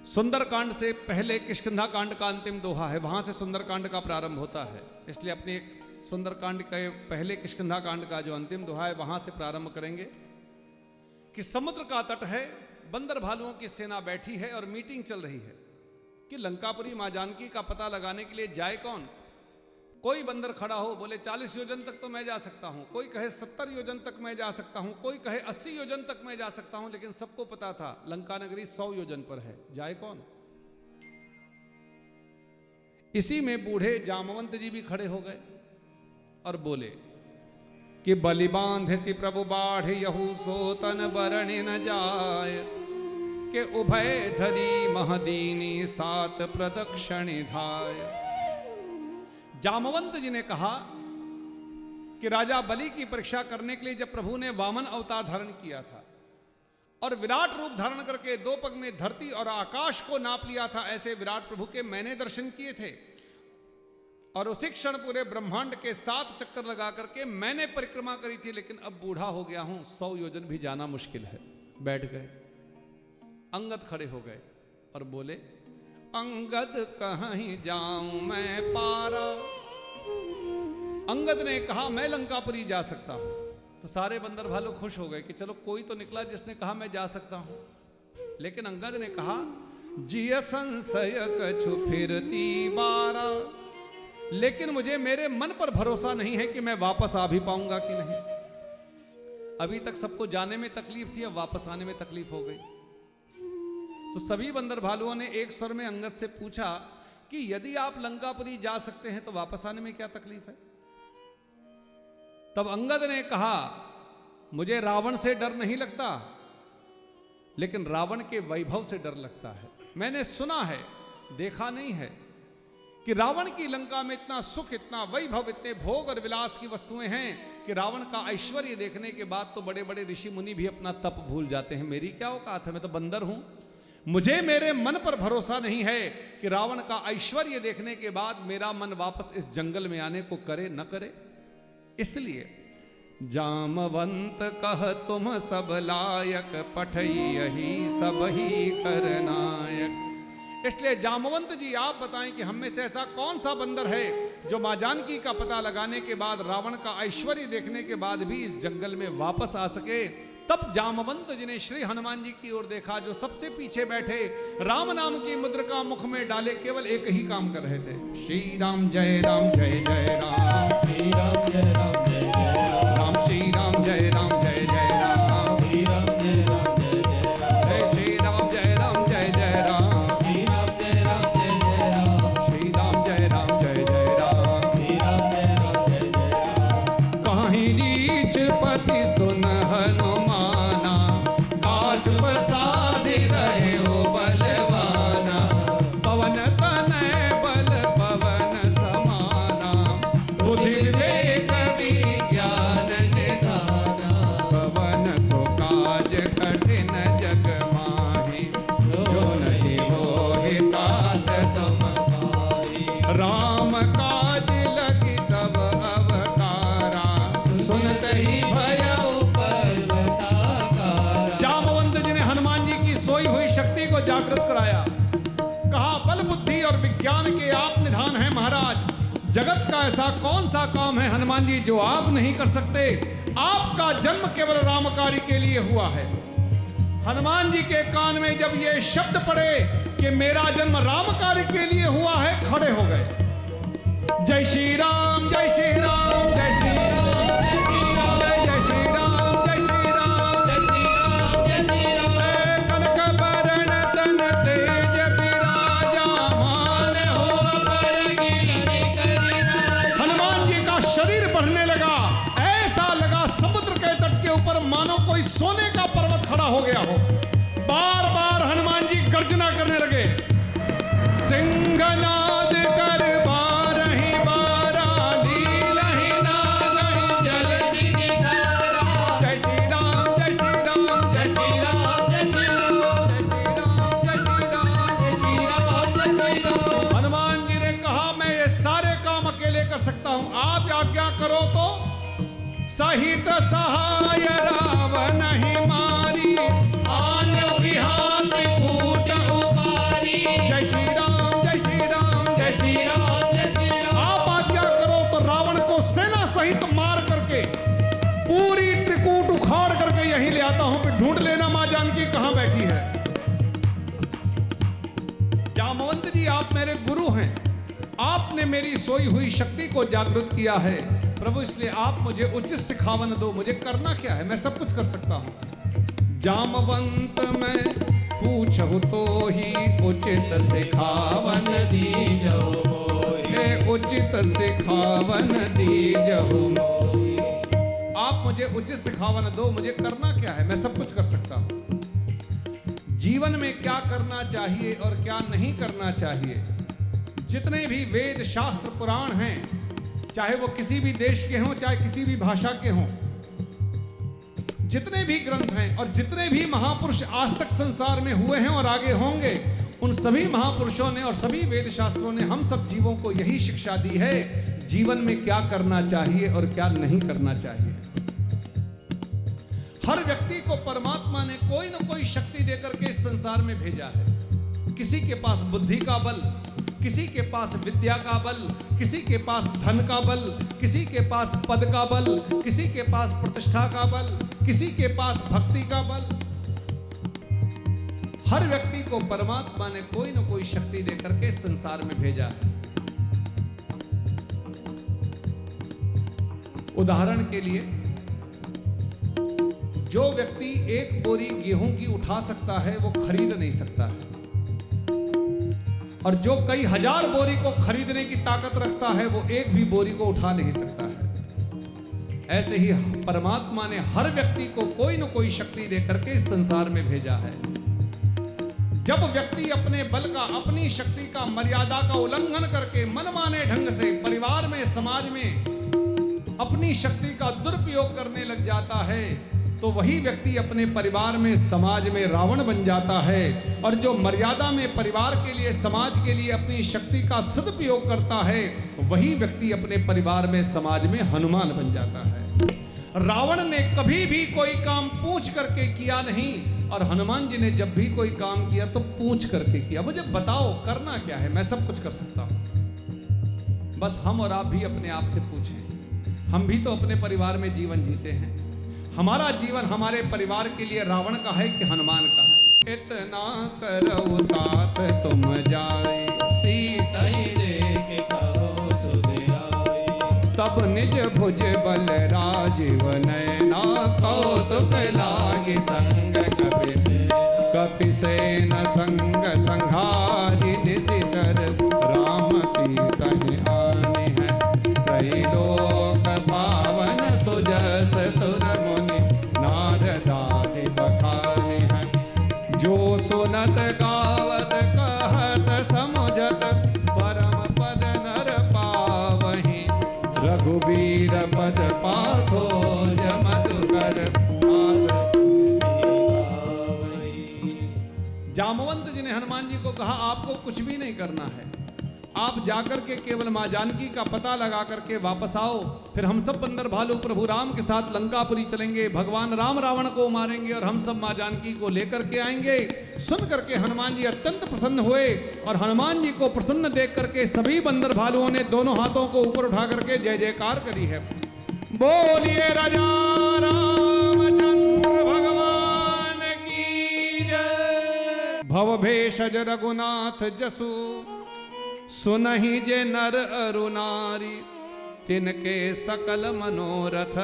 सुंदरकांड से पहले किष्किंधा कांड का अंतिम दोहा है, वहां से सुंदरकांड का प्रारंभ होता है। इसलिए अपने सुंदरकांड के पहले किष्किंधा कांड का जो अंतिम दोहा है वहां से प्रारंभ करेंगे कि समुद्र का तट है, बंदर भालुओं की सेना बैठी है और मीटिंग चल रही है कि लंकापुरी मां जानकी का पता लगाने के लिए जाए कौन। कोई बंदर खड़ा हो, बोले 40 योजन तक तो मैं जा सकता हूं, कोई कहे 70 योजन तक मैं जा सकता हूं, कोई कहे 80 योजन तक मैं जा सकता हूं, लेकिन सबको पता था लंका नगरी 100 योजन पर है, जाए कौन। इसी में बूढ़े जामवंत जी भी खड़े हो गए और बोले कि बलि बांधे प्रभु बाढ़ यहू सोतन बरणे न जाय, के उभय धरी महदीनी 7 प्रदक्षिणी धाय। जामवंत जी ने कहा कि राजा बलि की परीक्षा करने के लिए जब प्रभु ने वामन अवतार धारण किया था और विराट रूप धारण करके 2 पग में धरती और आकाश को नाप लिया था, ऐसे विराट प्रभु के मैंने दर्शन किए थे और उसी क्षण पूरे ब्रह्मांड के 7 चक्कर लगा करके मैंने परिक्रमा करी थी, लेकिन अब बूढ़ा हो गया हूं, 100 योजन भी जाना मुश्किल है। बैठ गए। अंगद खड़े हो गए और बोले अंगद कहीं जाऊं मैं पारा। अंगद ने कहा मैं लंकापुरी जा सकता हूं। तो सारे बंदर भालू खुश हो गए कि चलो कोई तो निकला जिसने कहा मैं जा सकता हूं। लेकिन अंगद ने कहा जिय संशय कछु फिरती बारा, लेकिन मुझे मेरे मन पर भरोसा नहीं है कि मैं वापस आ भी पाऊंगा कि नहीं। अभी तक सबको जाने में तकलीफ थी, अब वापस आने में तकलीफ हो गई। तो सभी बंदर भालुओं ने एक स्वर में अंगद से पूछा कि यदि आप लंकापुरी जा सकते हैं तो वापस आने में क्या तकलीफ है। तब अंगद ने कहा मुझे रावण से डर नहीं लगता, लेकिन रावण के वैभव से डर लगता है। मैंने सुना है, देखा नहीं है कि रावण की लंका में इतना सुख, इतना वैभव, इतने भोग और विलास की वस्तुएं हैं कि रावण का ऐश्वर्य देखने के बाद तो बड़े बड़े ऋषि मुनि भी अपना तप भूल जाते हैं। मेरी क्या औकात है, मैं तो बंदर हूं। मुझे मेरे मन पर भरोसा नहीं है कि रावण का ऐश्वर्य देखने के बाद मेरा मन वापस इस जंगल में आने को करे न करे। इसलिए जामवंत कह तुम सब लायक, पठई सब ही कर नायक। इसलिए जामवंत जी आप बताएं कि हम में से ऐसा कौन सा बंदर है जो मां जानकी का पता लगाने के बाद, रावण का ऐश्वर्य देखने के बाद भी इस जंगल में वापस आ सके। तब जामवंत जी ने श्री हनुमान जी की ओर देखा जो सबसे पीछे बैठे, राम नाम की मुद्रिका मुख में डाले केवल एक ही काम कर रहे थे, श्री राम जय राम जय जय राम, श्री राम जय राम जय जय राम, श्री राम जय राम जय जय राम, श्री राम जय राम जय जय राम, श्री राम जय राम जय जय राम, श्री राम जय राम जय जय राम, श्री राम जय राम जय जय राम, श्री राम जय राम जय जय राम। कहीं नीच पति सुन हनुमाना, काज प्रसादि रहे हो बलवाना, पवन तनय बल पवन समाना, बुद्धि विवेक विज्ञान निधाना, पवन सो काज कठिन जग माहि, जो नहीं होहि तात तुम पाहि। राम काज लगी तब अवतारा, सुनत ही भयउ पर्वताकारा। जामवंत जी ने हनुमान जी की सोई हुई शक्ति को जागृत कराया। कहा बल बुद्धि और विज्ञान के आप निधान हैं महाराज, जगत का ऐसा कौन सा काम है हनुमान जी जो आप नहीं कर सकते। आपका जन्म केवल रामकारी के लिए हुआ है। हनुमान जी के कान में जब ये शब्द पड़े कि मेरा जन्म रामकारी के लिए हुआ है, खड़े हो गए। जय श्री राम जय श्री राम जय श्री राम जय श्री राम जय श्री राम जय श्री राम जय श्री राम जय श्री राम। कनक बरन तन तेज विराजा, मान हो पर गिरने करीना। हनुमान जी का शरीर बढ़ने लगा, ऐसा लगा समुद्र के तट के ऊपर मानो कोई सोने का पर्वत खड़ा हो गया हो। बार बार हनुमान जी गर्जना करने लगे, सिंहनाद कर बारहि बारा, लीलहि नादहि जलधि निधारा। जय श्री राम जय श्री राम जय श्री राम जय श्री राम जय श्री राम जय श्री राम जय श्री राम जय श्री राम। हनुमान जी ने कहा मैं ये सारे काम अकेले कर सकता हूं, आप आज्ञा करो तो। सहित सहाय रावण ही मारी, आन विहार कूट उपाय, जामवंत जी, आप मेरे गुरु हैं, आपने मेरी सोई हुई शक्ति को जागृत किया है प्रभु, इसलिए आप मुझे उचित सिखावन दो। मुझे करना क्या है? मैं सब कुछ कर सकता हूं। जामवंत मैं पूछहु तो ही उचित सिखावन दीजहु, उचित सिखावन दीजहु। आप मुझे उचित सिखावन दो, मुझे करना क्या है? मैं सब कुछ कर सकता हूं। जीवन में क्या करना चाहिए और क्या नहीं करना चाहिए, जितने भी वेद शास्त्र पुराण हैं, चाहे वो किसी भी देश के हों, चाहे किसी भी भाषा के हों, जितने भी ग्रंथ हैं और जितने भी महापुरुष आज तक संसार में हुए हैं और आगे होंगे, उन सभी महापुरुषों ने और सभी वेद शास्त्रों ने हम सब जीवों को यही शिक्षा दी है, जीवन में क्या करना चाहिए और क्या नहीं करना चाहिए। हर व्यक्ति को परमात्मा ने कोई न कोई शक्ति देकर के इस संसार में भेजा है। किसी के पास बुद्धि का बल, किसी के पास विद्या का बल, किसी के पास धन का बल, किसी के पास पद का बल, किसी के पास प्रतिष्ठा का बल, किसी के पास भक्ति का बल। हर व्यक्ति को परमात्मा ने कोई न कोई शक्ति देकर के इस संसार में भेजा है। उदाहरण के लिए, जो व्यक्ति एक बोरी गेहूं की उठा सकता है वो खरीद नहीं सकता है, और जो कई हजार बोरी को खरीदने की ताकत रखता है वो एक भी बोरी को उठा नहीं सकता है। ऐसे ही परमात्मा ने हर व्यक्ति को कोई न कोई शक्ति देकर के इस संसार में भेजा है। जब व्यक्ति अपने बल का, अपनी शक्ति का, मर्यादा का उल्लंघन करके मनमाने ढंग से परिवार में, समाज में अपनी शक्ति का दुरुपयोग करने लग जाता है, तो वही व्यक्ति अपने परिवार में, समाज में रावण बन जाता है। और जो मर्यादा में परिवार के लिए, समाज के लिए अपनी शक्ति का सदुपयोग करता है, वही व्यक्ति अपने परिवार में, समाज में हनुमान बन जाता है। रावण ने कभी भी कोई काम पूछ करके किया नहीं, और हनुमान जी ने जब भी कोई काम किया तो पूछ करके किया। मुझे बताओ करना क्या है? मैं सब कुछ कर सकता हूं। बस हम और आप भी अपने आप से पूछें। हम भी तो अपने परिवार में जीवन जीते हैं। हमारा जीवन हमारे परिवार के लिए रावण का है कि हनुमान का है? इतना करो तात तुम जाए, सीता ही देख कहो सुध आए। तब निज भुज बल राजीव नैना, कौतुक लागे संग कपि सेन संग संहारी निशिचर। राम सीता आने हैं त्रैलोक पावन, सुजस सुर मुनि नारदादि बखाने हैं। जो सुनत गावत कहत समुझत, परम पद नर पावहीं। रघुबीर पद पाथो मधुकर आस। जामवंत जी ने हनुमान जी को कहा, आपको कुछ भी नहीं करना है, आप जाकर के केवल मां जानकी का पता लगा करके वापस आओ, फिर हम सब बंदर भालू प्रभु राम के साथ लंकापुरी चलेंगे, भगवान राम रावण को मारेंगे और हम सब मां जानकी को लेकर के आएंगे। सुन करके हनुमान जी अत्यंत प्रसन्न हुए, और हनुमान जी को प्रसन्न देख करके सभी बंदर भालुओं ने दोनों हाथों को ऊपर उठा करके जय जयकार करी है। बोलिए राजा रामचंद्र भगवान की जय। भव भेषज रघुनाथ जसु, सुनहि जे नर अरु नारी। तिनके सकल मनोरथ,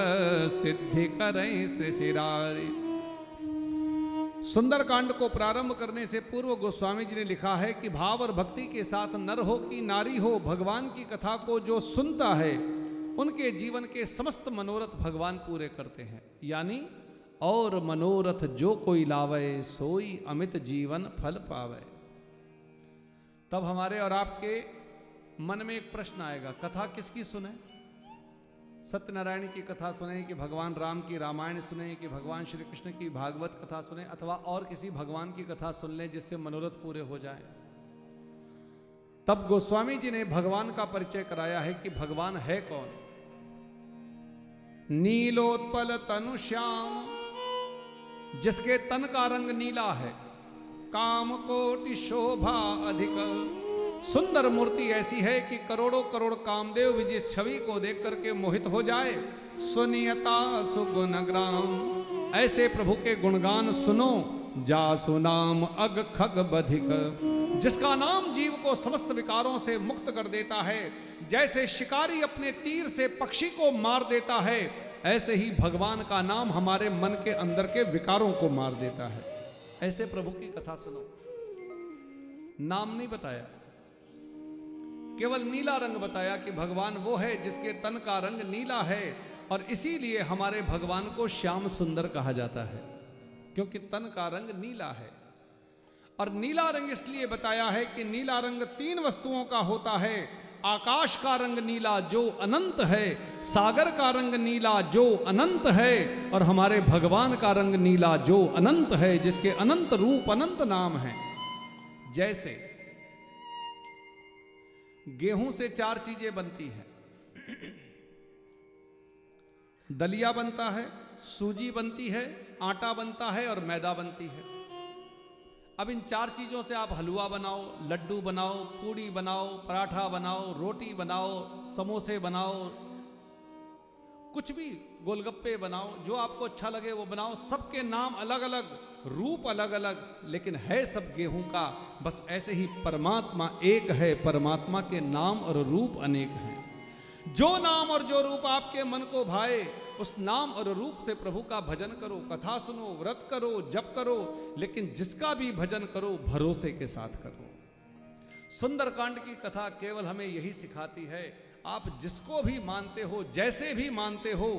सिद्धि करई त्रिशिरारी। सुंदरकांड को प्रारंभ करने से पूर्व गोस्वामी जी ने लिखा है कि भाव और भक्ति के साथ नर हो कि नारी हो, भगवान की कथा को जो सुनता है उनके जीवन के समस्त मनोरथ भगवान पूरे करते हैं। यानी और मनोरथ जो कोई लावे, सोई अमित जीवन फल पावे। तब हमारे और आपके मन में एक प्रश्न आएगा, कथा किसकी सुने? सत्यनारायण की कथा सुने कि भगवान राम की रामायण सुने कि भगवान श्री कृष्ण की भागवत कथा सुने, अथवा और किसी भगवान की कथा सुन लें जिससे मनोरथ पूरे हो जाए? तब गोस्वामी जी ने भगवान का परिचय कराया है कि भगवान है कौन। नीलोत्पल तनु श्याम, जिसके तन का रंग नीला है, काम कोटि शोभा अधिक। सुंदर मूर्ति ऐसी है कि करोड़ों करोड़ कामदेव भी जिस छवि को देख करके मोहित हो जाए। सुनियता सुगुण ग्राम, ऐसे प्रभु के गुणगान सुनो। जासु नाम अग खग बधिक, जिसका नाम जीव को समस्त विकारों से मुक्त कर देता है। जैसे शिकारी अपने तीर से पक्षी को मार देता है, ऐसे ही भगवान का नाम हमारे मन के अंदर के विकारों को मार देता है। ऐसे प्रभु की कथा सुनो। नाम नहीं बताया, केवल नीला रंग बताया कि भगवान वो है जिसके तन का रंग नीला है, और इसीलिए हमारे भगवान को श्याम सुंदर कहा जाता है, क्योंकि तन का रंग नीला है। और नीला रंग इसलिए बताया है कि नीला रंग 3 वस्तुओं का होता है। आकाश का रंग नीला जो अनंत है, सागर का रंग नीला जो अनंत है, और हमारे भगवान का रंग नीला जो अनंत है, जिसके अनंत रूप अनंत नाम है। जैसे गेहूं से 4 चीजें बनती हैं। दलिया बनता है, सूजी बनती है, आटा बनता है और मैदा बनती है। अब इन 4 चीज़ों से आप हलवा बनाओ, लड्डू बनाओ, पूड़ी बनाओ, पराठा बनाओ, रोटी बनाओ, समोसे बनाओ, कुछ भी, गोलगप्पे बनाओ, जो आपको अच्छा लगे वो बनाओ। सबके नाम अलग अलग, रूप अलग अलग, लेकिन है सब गेहूं का। बस ऐसे ही परमात्मा एक है, परमात्मा के नाम और रूप अनेक हैं। जो नाम और जो रूप आपके मन को भाए, उस नाम और रूप से प्रभु का भजन करो, कथा सुनो, व्रत करो, जप करो, लेकिन जिसका भी भजन करो भरोसे के साथ करो। सुंदरकांड की कथा केवल हमें यही सिखाती है, आप जिसको भी मानते हो, जैसे भी मानते हो,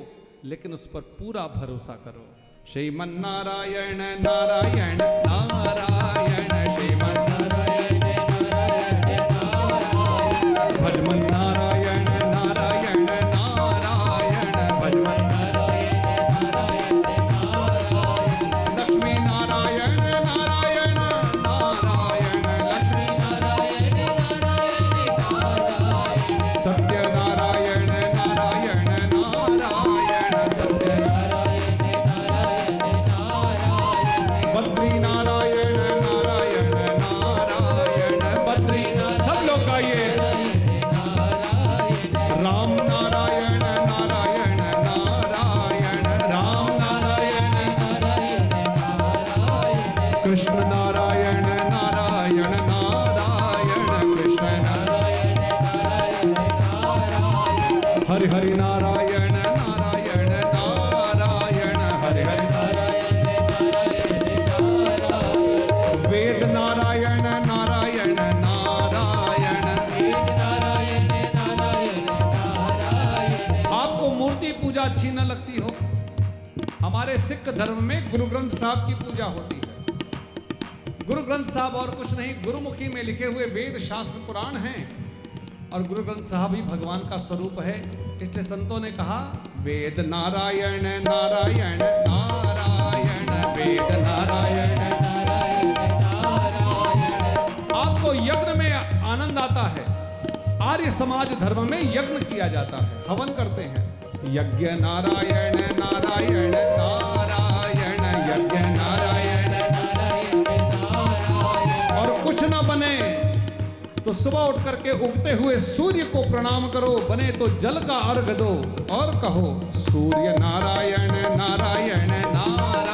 लेकिन उस पर पूरा भरोसा करो। श्रीमन नारायण नारायण नारायण, श्रीमन नारायण नारायण नारायण, भजमन नारायण नारायण नारायण, भजमन नारायण नारायण नारायण, लक्ष्मी नारायण नारायण नारायण, लक्ष्मी नारायण नारायण नारायण, सत्य नारायण नारायण नारायण, सत्य नारायण नारायण नारायण, बद्री नारायण नारायण नारायण, बद्री। सब लोग गाइए। राम नारायण नारायण नारायण, राम नारायण नारायण नारायण, कृष्ण नारायण नारायण नारायण, कृष्ण नारायण नारायण नारायण, हरि हरि नारायण नारायण नारायण, हरि हरि नारायण नारायण नारायण, वेद नारायण नारायण नारायण, वेद नारायण नारायण नारायण। आपको मूर्ति पूजा अच्छी न लगती हो, हमारे सिख धर्म में गुरु ग्रंथ साहब की पूजा होती है। गुरु ग्रंथ साहब और कुछ नहीं, गुरुमुखी में लिखे हुए वेद शास्त्र पुराण हैं, और गुरु ग्रंथ साहब ही भगवान का स्वरूप है। इसलिए संतों ने कहा वेद नारायण नारायण नारायण, वेद नारायण नारायण नारायण। आपको यज्ञ में आनंद आता है। आर्य समाज धर्म में यज्ञ किया जाता है, हवन करते हैं। यज्ञ नारायण नारायण नारायण, यज्ञ नारायण नारायण नारायण। और कुछ न बने तो सुबह उठ करके उगते हुए सूर्य को प्रणाम करो, बने तो जल का अर्घ दो और कहो सूर्य नारायण नारायण नारायण।